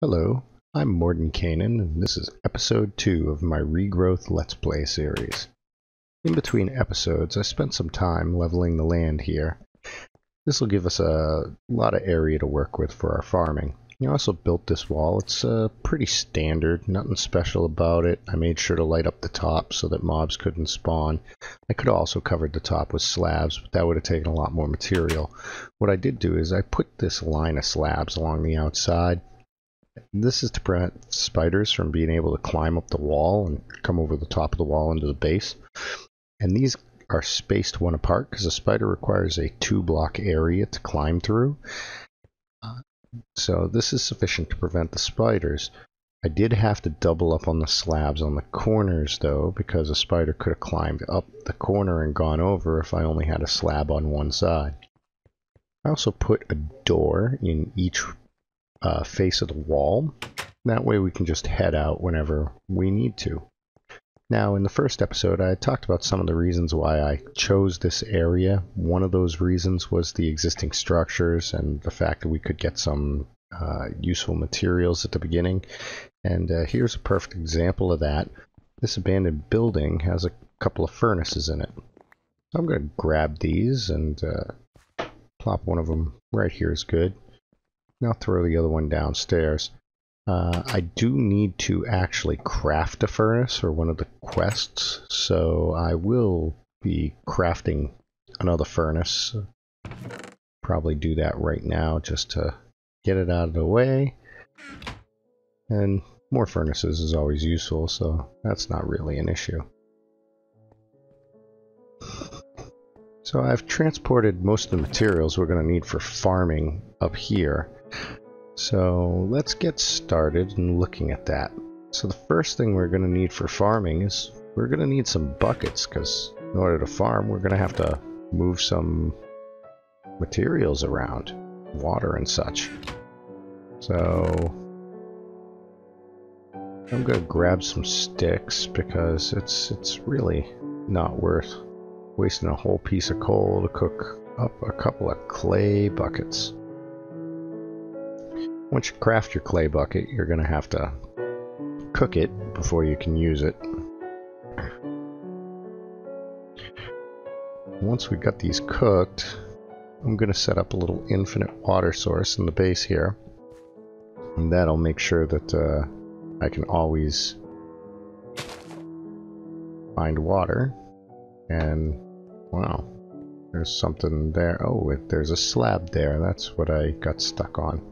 Hello, I'm Mordenkainen, and this is episode 2 of my Regrowth Let's Play series. In between episodes, I spent some time leveling the land here. This will give us a lot of area to work with for our farming. I also built this wall. It's pretty standard, nothing special about it. I made sure to light up the top so that mobs couldn't spawn. I could have also covered the top with slabs, but that would have taken a lot more material. What I did do is I put this line of slabs along the outside. This is to prevent spiders from being able to climb up the wall and come over the top of the wall into the base. And these are spaced one apart because a spider requires a 2-block area to climb through. So this is sufficient to prevent the spiders. I did have to double up on the slabs on the corners though, because a spider could have climbed up the corner and gone over if I only had a slab on one side. I also put a door in each face of the wall. That way we can just head out whenever we need to. Now, in the first episode, I talked about some of the reasons why I chose this area. One of those reasons was the existing structures and the fact that we could get some useful materials at the beginning. And here's a perfect example of that. This abandoned building has a couple of furnaces in it. I'm going to grab these and plop one of them right here is good. Now throw the other one downstairs. I do need to actually craft a furnace for one of the quests, so I will be crafting another furnace. Probably do that right now just to get it out of the way. And more furnaces is always useful, so that's not really an issue. So I've transported most of the materials we're going to need for farming up here. So let's get started in looking at that. So the first thing we're going to need for farming is we're going to need some buckets, because in order to farm we're going to have to move some materials around, water and such. So I'm going to grab some sticks because it's really not worth wasting a whole piece of coal to cook up a couple of clay buckets. Once you craft your clay bucket, you're going to have to cook it before you can use it. Once we got these cooked, I'm going to set up a little infinite water source in the base here. And that'll make sure that I can always find water. And wow, there's something there. Oh, there's a slab there. That's what I got stuck on.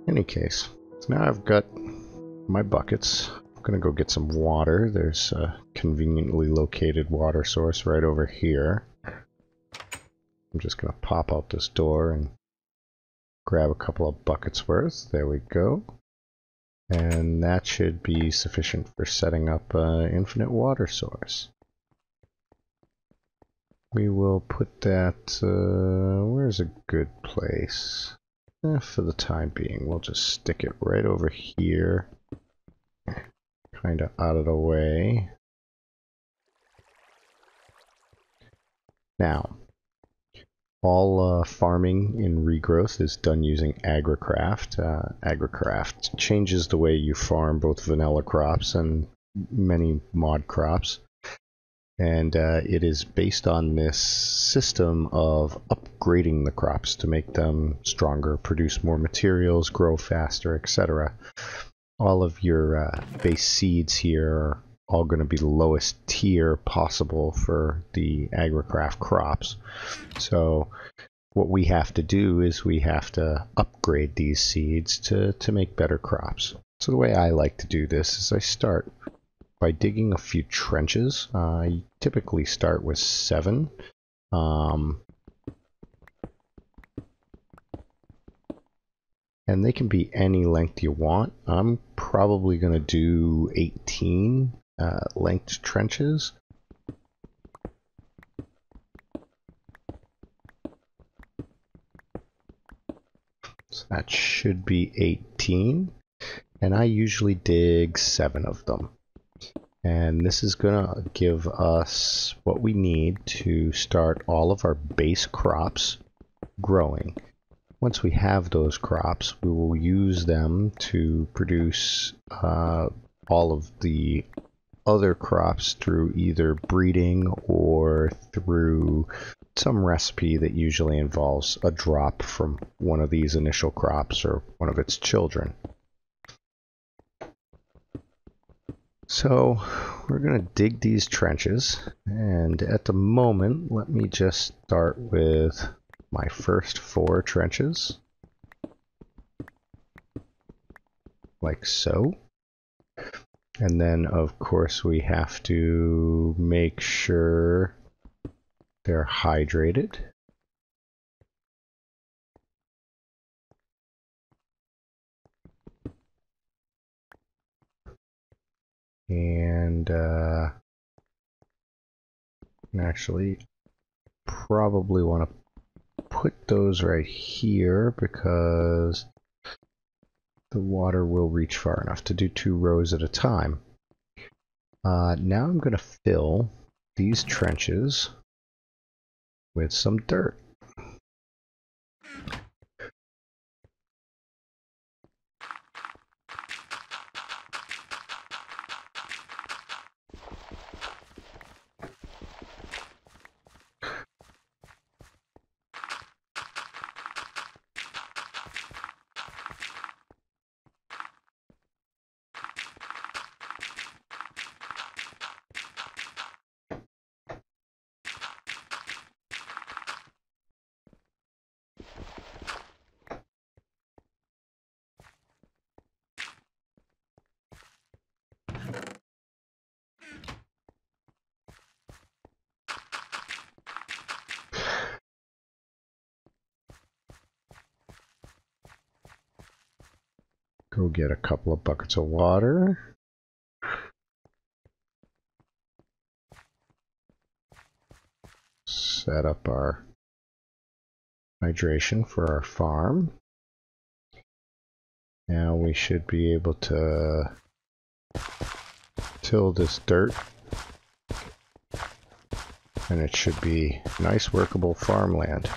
In any case, so now I've got my buckets. I'm going to go get some water. There's a conveniently located water source right over here. I'm just going to pop out this door and grab a couple of buckets worth. There we go. And that should be sufficient for setting up an infinite water source. We will put that, where's a good place? For the time being, we'll just stick it right over here, kind of out of the way. Now, all farming in Regrowth is done using Aggricraft. Aggricraft changes the way you farm both vanilla crops and many mod crops. And it is based on this system of upgrading the crops to make them stronger, produce more materials, grow faster, etc. All of your base seeds here are all going to be the lowest tier possible for the Aggricraft crops. So what we have to do is we have to upgrade these seeds to make better crops. So the way I like to do this is I start by digging a few trenches. I typically start with 7. And they can be any length you want. I'm probably going to do 18 length trenches. So that should be 18. And I usually dig 7 of them. And this is going to give us what we need to start all of our base crops growing. once we have those crops, we will use them to produce all of the other crops through either breeding or through some recipe that usually involves a drop from one of these initial crops or one of its children. So we're going to dig these trenches, and at the moment let me just start with my first 4 trenches, like so. And then of course we have to make sure they're hydrated. And actually probably want to put those right here because the water will reach far enough to do 2 rows at a time. Now I'm going to fill these trenches with some dirt. Go get a couple of buckets of water. Set up our hydration for our farm. Now we should be able to till this dirt, and it should be nice workable farmland.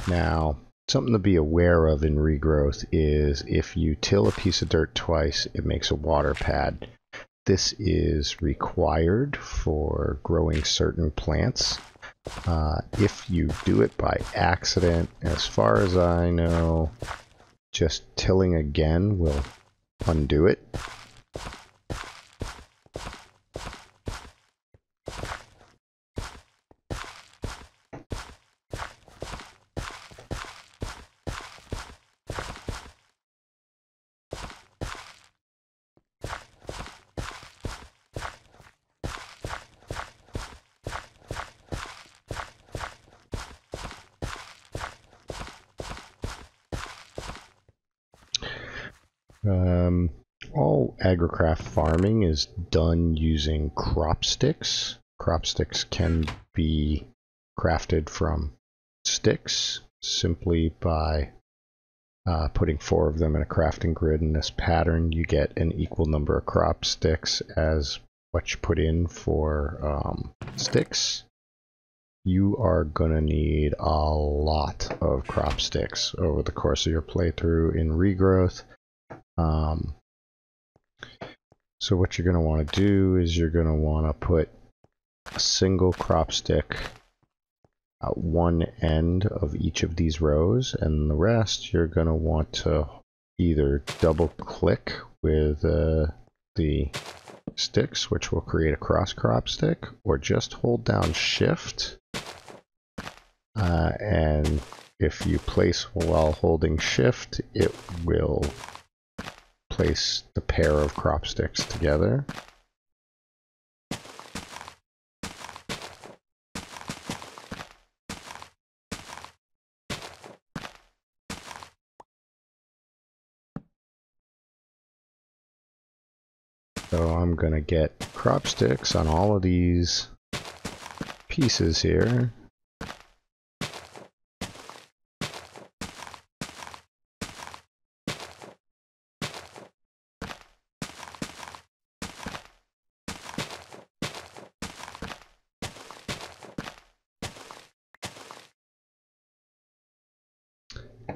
Now, something to be aware of in regrowth is if you till a piece of dirt twice, it makes a water pad. This is required for growing certain plants. If you do it by accident, as far as I know, just tilling again will undo it. All agricraft farming is done using crop sticks. Crop sticks can be crafted from sticks simply by putting 4 of them in a crafting grid in this pattern. You get an equal number of crop sticks as what you put in for sticks. You are going to need a lot of crop sticks over the course of your playthrough in regrowth. So what you're going to want to do is you're going to want to put a single crop stick at one end of each of these rows, and the rest you're going to want to either double click with the sticks, which will create a cross crop stick, or just hold down shift, and if you place while holding shift, it will place the pair of crop sticks together. So I'm going to get crop sticks on all of these pieces here.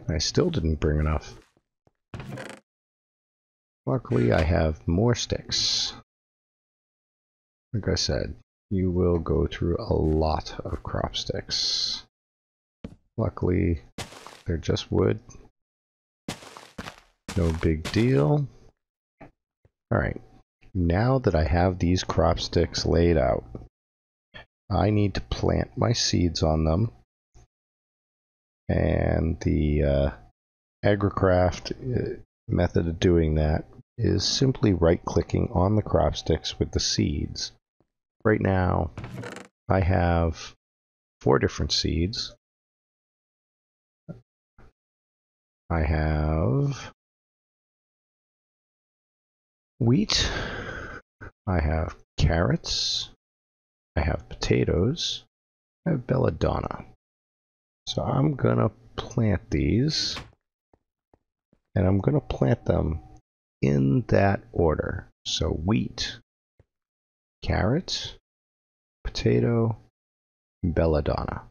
I still didn't bring enough. Luckily, I have more sticks. Like I said, you will go through a lot of crop sticks. Luckily, they're just wood. No big deal. Alright, now that I have these crop sticks laid out, I need to plant my seeds on them. And the Agricraft method of doing that is simply right-clicking on the crop sticks with the seeds. Right now, I have 4 different seeds. I have wheat, I have carrots, I have potatoes, I have belladonna. So I'm gonna plant these, and I'm gonna plant them in that order. So wheat, carrot, potato, belladonna.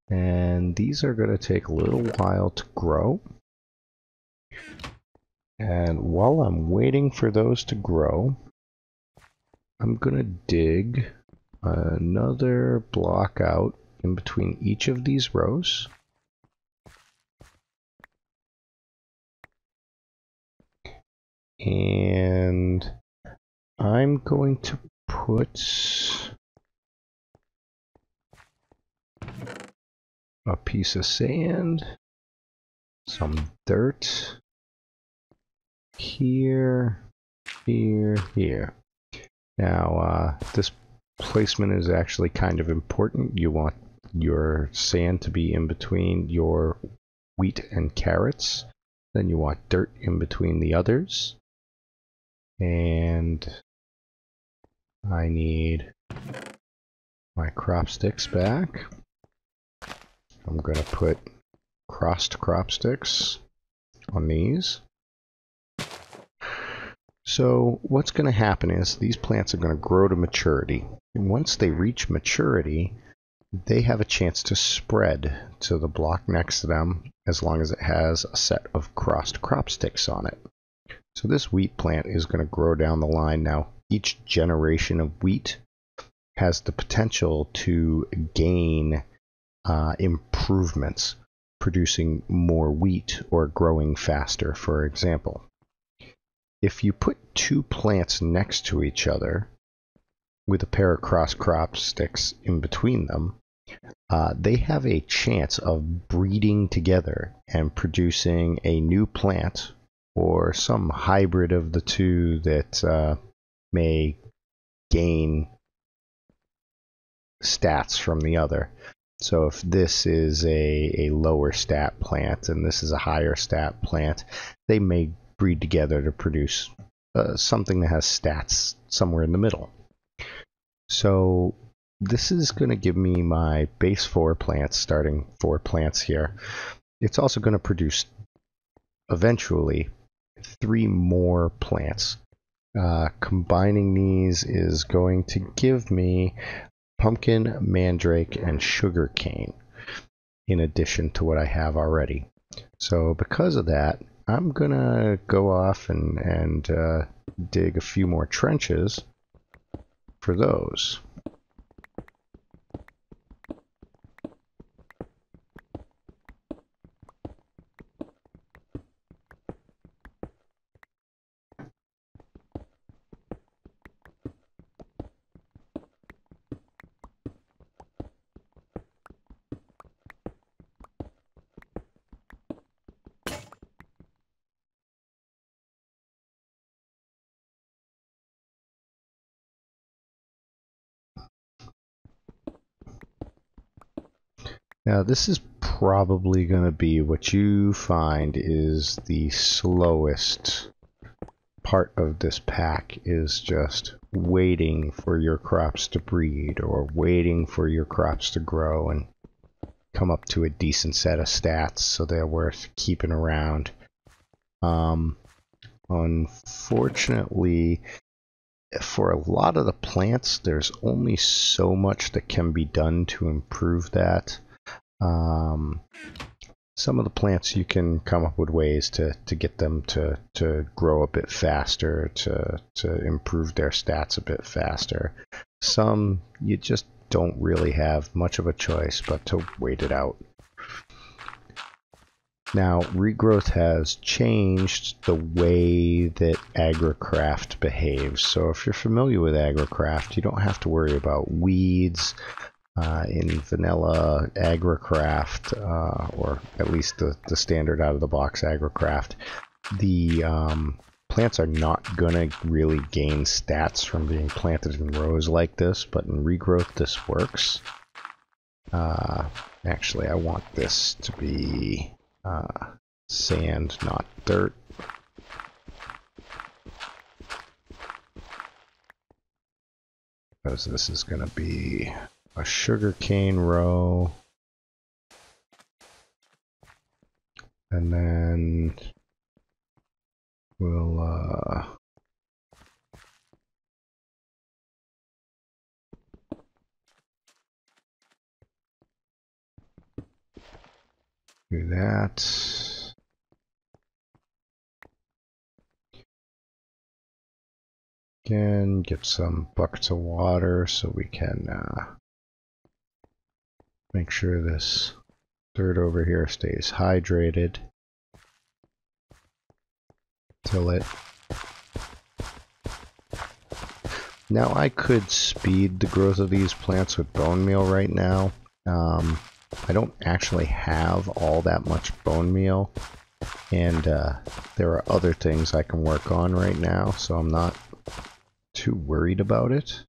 And these are going to take a little while to grow. And while I'm waiting for those to grow, I'm going to dig another block out in between each of these rows. And I'm going to put a piece of sand, some dirt, here, here. Now, this placement is actually kind of important. You want your sand to be in between your wheat and carrots. Then you want dirt in between the others. And I need my crop sticks back. I'm going to put crossed crop sticks on these. So what's going to happen is these plants are going to grow to maturity. And once they reach maturity, they have a chance to spread to the block next to them as long as it has a set of crossed crop sticks on it. So this wheat plant is going to grow down the line. Now, each generation of wheat has the potential to gain improvements, producing more wheat or growing faster, for example. If you put 2 plants next to each other with a pair of cross crop sticks in between them, they have a chance of breeding together and producing a new plant or some hybrid of the two that may gain stats from the other. So if this is a lower stat plant and this is a higher stat plant, they may breed together to produce something that has stats somewhere in the middle. So this is going to give me my base 4 plants, starting 4 plants here. It's also going to produce eventually 3 more plants. Combining these is going to give me pumpkin, mandrake, and sugar cane in addition to what I have already. So because of that, I'm gonna go off and dig a few more trenches for those. Now this is probably going to be what you find is the slowest part of this pack, is just waiting for your crops to breed or waiting for your crops to grow and come up to a decent set of stats so they're worth keeping around. Unfortunately, for a lot of the plants, there's only so much that can be done to improve that. Some of the plants you can come up with ways to get them to grow a bit faster, to improve their stats a bit faster. Some you just don't really have much of a choice but to wait it out. Now, Regrowth has changed the way that Agrocraft behaves. So if you're familiar with Agrocraft, you don't have to worry about weeds. In vanilla Agrocraft, or at least the standard out-of-the-box Agrocraft, the plants are not going to really gain stats from being planted in rows like this, but in Regrowth this works. Actually, I want this to be sand, not dirt. Because this is going to be a sugarcane row. And then we'll do that. Again, get some buckets of water so we can make sure this dirt over here stays hydrated. Till it. Now I could speed the growth of these plants with bone meal right now. I don't actually have all that much bone meal, and there are other things I can work on right now, so I'm not too worried about it.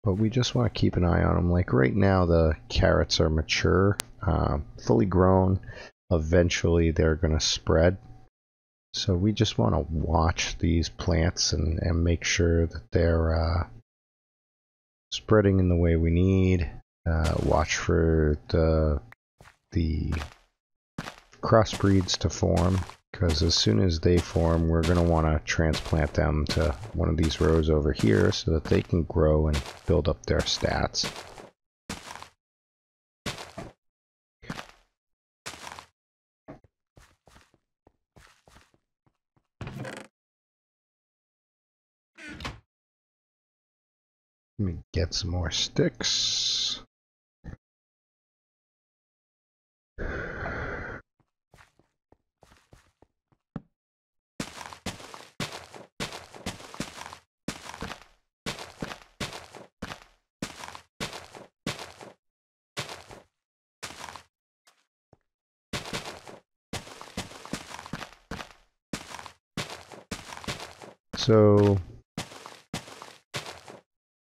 But we just want to keep an eye on them. Like right now the carrots are mature, fully grown. Eventually they're going to spread. So we just want to watch these plants and make sure that they're spreading in the way we need. Watch for the crossbreeds to form, because as soon as they form, we're going to want to transplant them to one of these rows over here so that they can grow and build up their stats. Let me get some more sticks. So,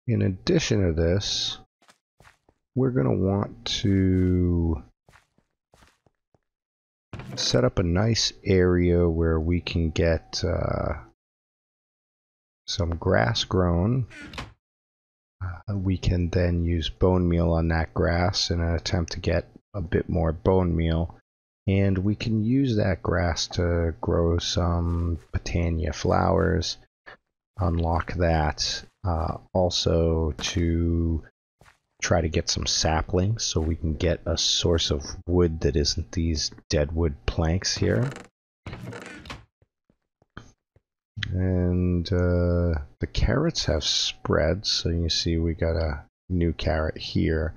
in addition to this, we're going to want to set up a nice area where we can get some grass grown. We can then use bone meal on that grass in an attempt to get a bit more bone meal. And we can use that grass to grow some Botania flowers, unlock that. Also to try to get some saplings so we can get a source of wood that isn't these deadwood planks here. And the carrots have spread, so you see we got a new carrot here.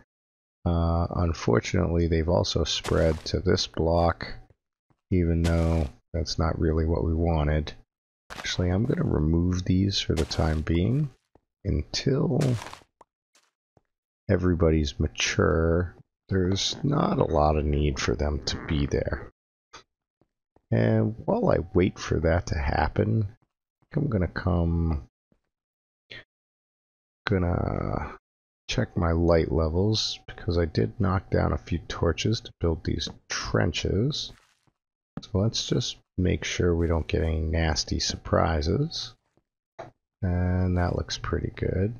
Unfortunately, they've also spread to this block, even though that's not really what we wanted. Actually, I'm going to remove these for the time being until everybody's mature. There's not a lot of need for them to be there. And while I wait for that to happen, I'm going to gonna check my light levels, because I did knock down a few torches to build these trenches. So let's just make sure we don't get any nasty surprises. And that looks pretty good.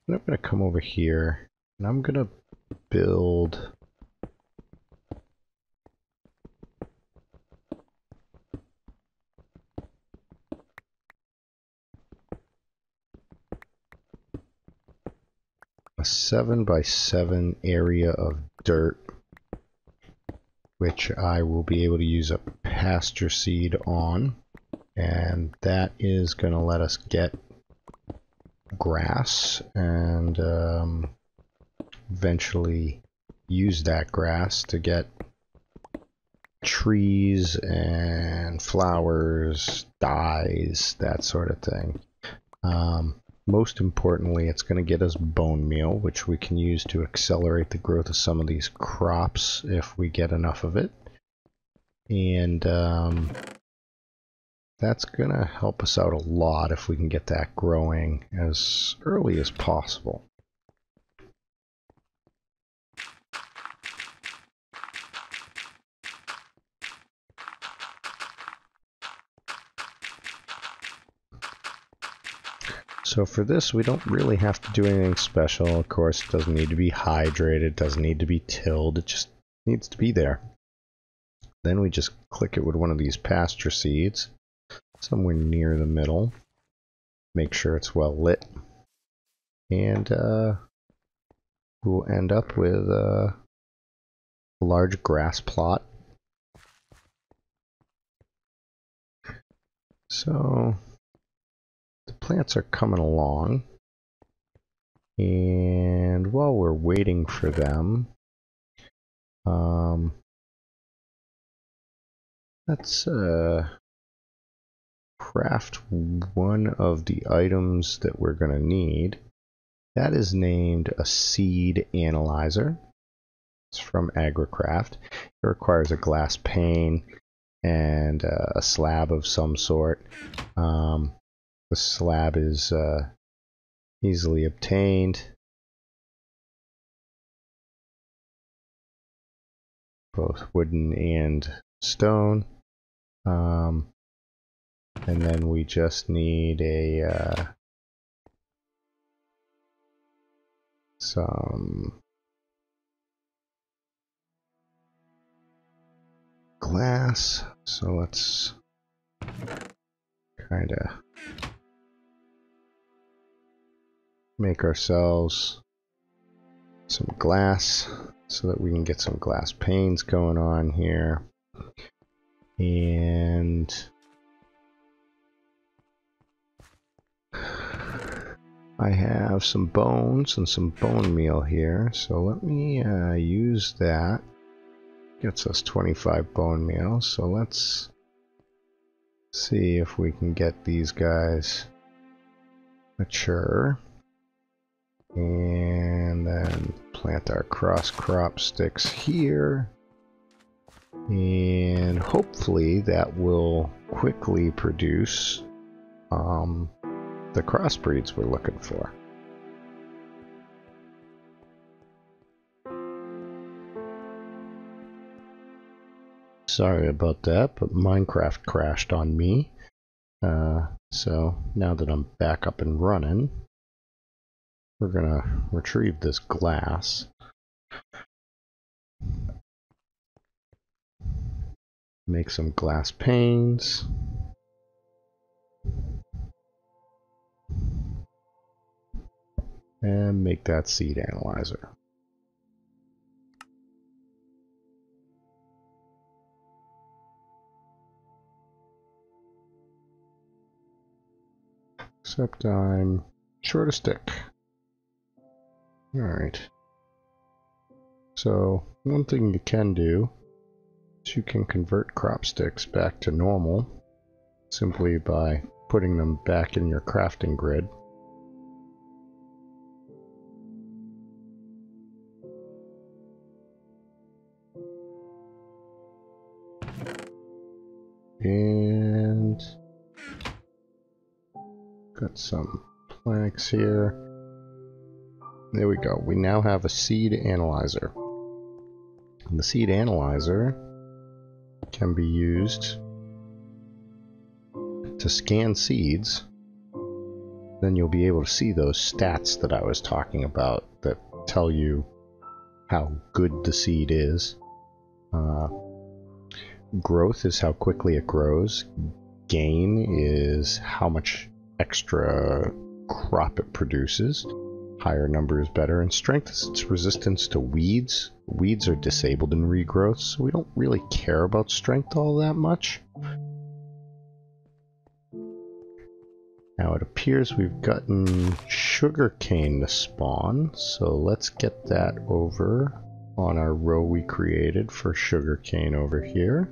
And I'm going to come over here and I'm going to build a a 7 by 7 area of dirt, which I will be able to use a pasture seed on, and that is going to let us get grass and eventually use that grass to get trees and flowers, dyes, that sort of thing. Most importantly, it's going to get us bone meal, which we can use to accelerate the growth of some of these crops if we get enough of it. And that's going to help us out a lot if we can get that growing as early as possible. So for this, we don't really have to do anything special. Of course, it doesn't need to be hydrated, it doesn't need to be tilled, it just needs to be there. Then we just click it with one of these pasture seeds, somewhere near the middle. Make sure it's well lit. And we'll end up with a large grass plot. So the plants are coming along, and while we're waiting for them, let's craft one of the items that we're going to need. That is named a seed analyzer. It's from Agricraft. It requires a glass pane and a slab of some sort. The slab is easily obtained, both wooden and stone. And then we just need some glass. So let's kind of make ourselves some glass so that we can get some glass panes going on here. And I have some bones and some bone meal here, so let me use that. Gets us 25 bone meal, so let's see if we can get these guys mature. And then plant our cross crop sticks here. And hopefully that will quickly produce the crossbreeds we're looking for. Sorry about that, but Minecraft crashed on me. So now that I'm back up and running, we're gonna retrieve this glass. Make some glass panes. And make that seed analyzer. Except I'm short a stick. Alright. So, one thing you can do is you can convert crop sticks back to normal simply by putting them back in your crafting grid. And got some planks here. There we go. We now have a seed analyzer. And the seed analyzer can be used to scan seeds. Then you'll be able to see those stats that I was talking about that tell you how good the seed is. Growth is how quickly it grows. Gain is how much extra crop it produces. Higher number is better, and strength is its resistance to weeds. Weeds are disabled in regrowth, so we don't really care about strength all that much. Now it appears we've gotten sugarcane to spawn, so let's get that over on our row we created for sugarcane over here.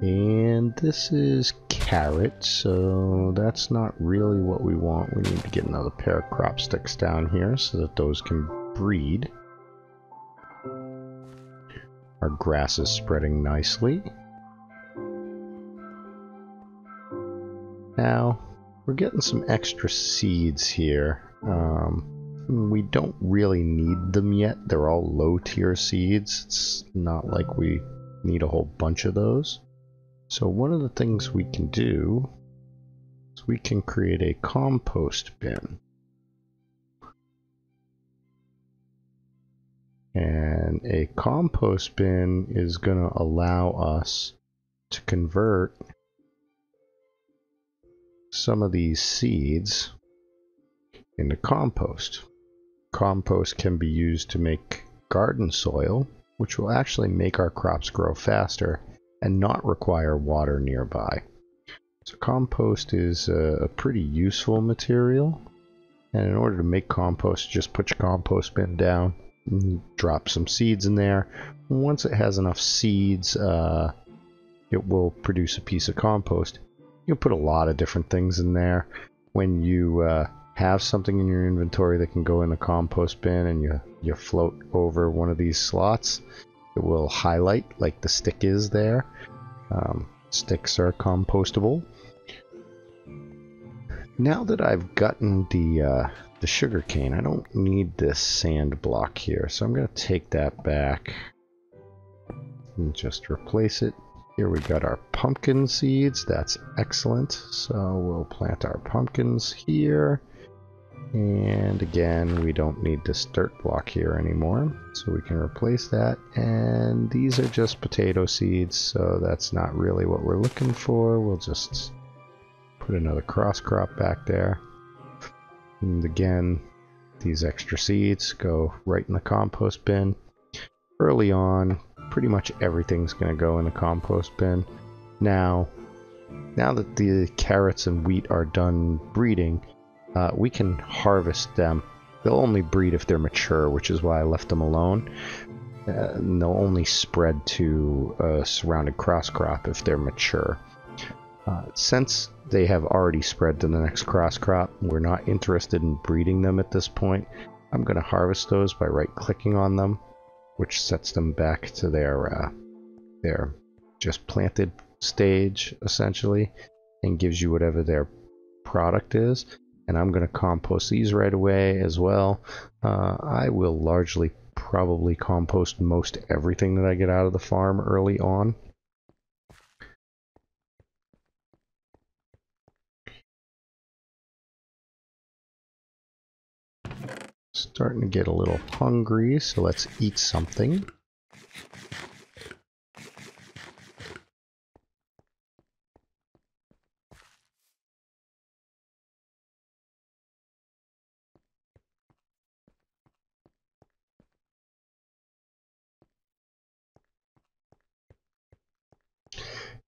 And this is carrot, so that's not really what we want. We need to get another pair of crop sticks down here so that those can breed. Our grass is spreading nicely. Now, we're getting some extra seeds here. We don't really need them yet. They're all low tier seeds. It's not like we need a whole bunch of those. So one of the things we can do is we can create a compost bin. And a compost bin is going to allow us to convert some of these seeds into compost. Compost can be used to make garden soil, which will actually make our crops grow faster and not require water nearby. So compost is a pretty useful material, and in order to make compost, just put your compost bin down and drop some seeds in there. Once it has enough seeds, it will produce a piece of compost. You can put a lot of different things in there. When you have something in your inventory that can go in the compost bin and you float over one of these slots, it will highlight like the stick is there. Sticks are compostable. Now that I've gotten the sugar cane, I don't need this sand block here, so I'm going to take that back and just replace it. Here we got our pumpkin seeds. That's excellent. So we'll plant our pumpkins here. And again, we don't need this dirt block here anymore, so we can replace that. And these are just potato seeds, so that's not really what we're looking for. We'll just put another cross crop back there. And again, these extra seeds go right in the compost bin. Early on, pretty much everything's going to go in the compost bin. Now that the carrots and wheat are done breeding, we can harvest them. They'll only breed if they're mature, which is why I left them alone. And they'll only spread to a surrounded cross crop if they're mature. Since they have already spread to the next cross crop, we're not interested in breeding them at this point. I'm going to harvest those by right-clicking on them, which sets them back to their just planted stage, essentially, and gives you whatever their product is. And I'm going to compost these right away as well. I will largely probably compost most everything that I get out of the farm early on. Starting to get a little hungry, so let's eat something.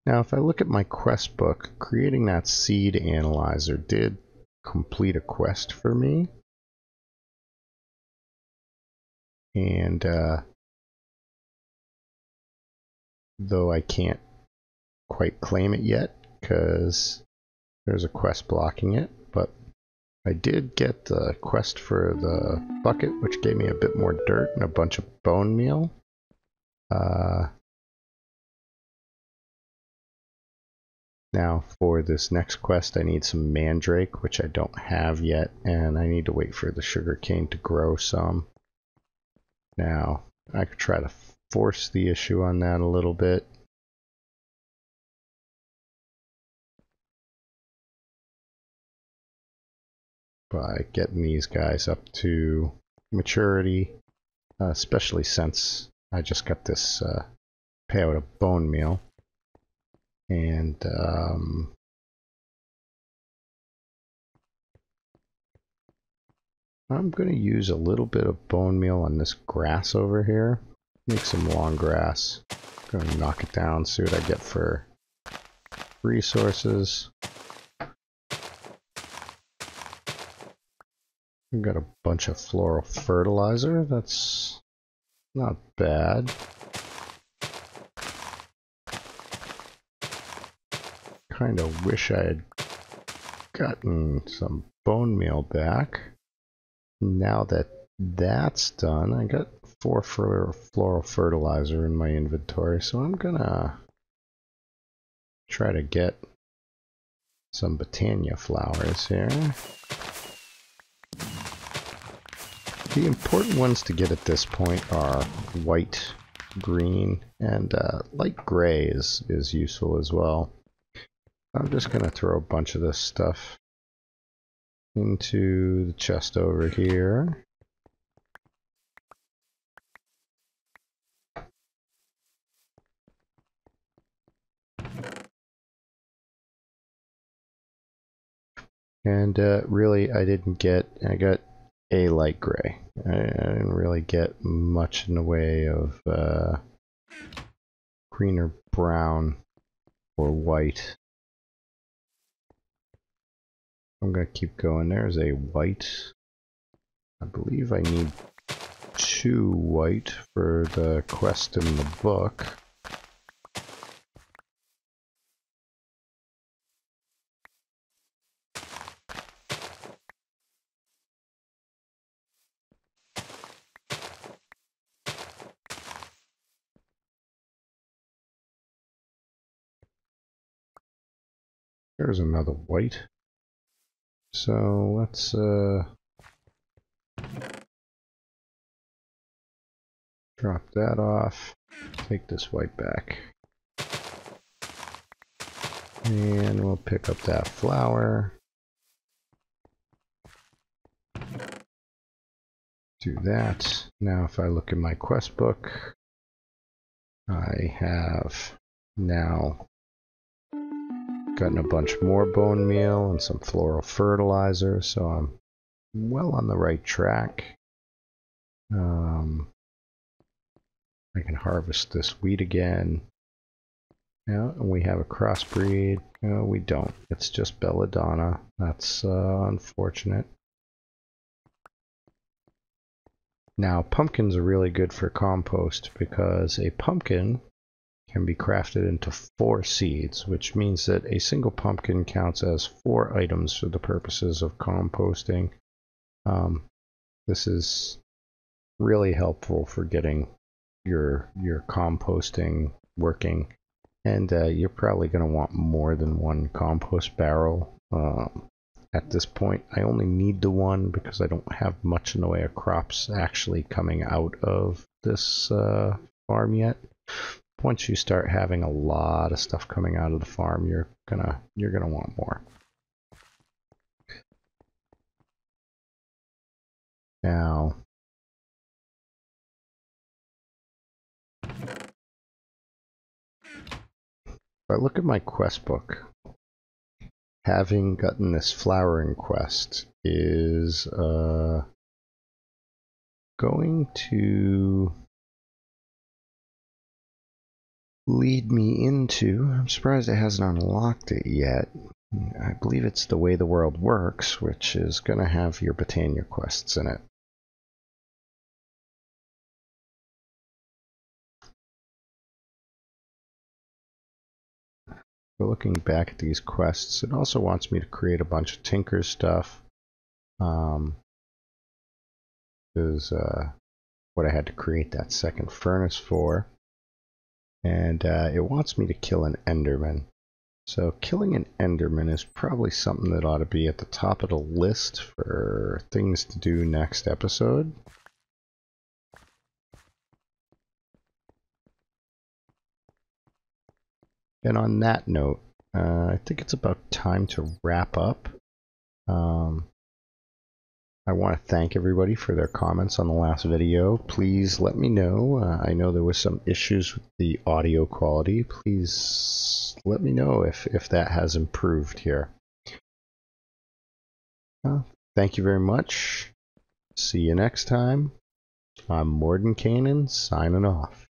Now, if I look at my quest book, creating that seed analyzer did complete a quest for me. And though I can't quite claim it yet because there's a quest blocking it, but I did get the quest for the bucket, which gave me a bit more dirt and a bunch of bone meal. Now for this next quest I need some mandrake, which I don't have yet, and I need to wait for the sugarcane to grow some. Now I could try to force the issue on that a little bit. By getting these guys up to maturity, especially since I just got this payout of bone meal. And I'm going to use a little bit of bone meal on this grass over here. Make some long grass. I'm going to knock it down, see what I get for resources. I've got a bunch of floral fertilizer. That's not bad. Kind of wish I had gotten some bone meal back. Now that that's done, I got 4 floral fertilizer in my inventory, so I'm gonna try to get some Botania flowers here. The important ones to get at this point are white, green, and light gray is useful as well. I'm just going to throw a bunch of this stuff into the chest over here. And really, I got a light gray. I didn't really get much in the way of green or brown or white. I'm going to keep going. There's a white. I believe I need 2 white for the quest in the book. There's another white. So let's drop that off. Take this white back. And we'll pick up that flower. Do that. Now if I look in my quest book, I have now gotten a bunch more bone meal and some floral fertilizer, so I'm well on the right track. I can harvest this wheat again. Yeah, and we have a crossbreed. No, we don't. It's just belladonna. That's unfortunate. Now, pumpkins are really good for compost because a pumpkin can be crafted into 4 seeds, which means that a single pumpkin counts as 4 items for the purposes of composting. This is really helpful for getting your composting working, and you're probably going to want more than 1 compost barrel. At this point, I only need the 1 because I don't have much in the way of crops actually coming out of this farm yet. Once you start having a lot of stuff coming out of the farm, you're gonna want more. Now, if I look at my quest book, having gotten this flowering quest is going to lead me into, I'm surprised it hasn't unlocked it yet. I believe it's the way the world works, which is going to have your Botania quests in it. So looking back at these quests, it also wants me to create a bunch of Tinker stuff. Is what I had to create that second furnace for. And it wants me to kill an Enderman. So killing an Enderman is probably something that ought to be at the top of the list for things to do next episode. And on that note, I think it's about time to wrap up. I want to thank everybody for their comments on the last video. Please let me know. I know there was some issues with the audio quality. Please let me know if that has improved here. Thank you very much. See you next time. I'm Morden Kanan, signing off.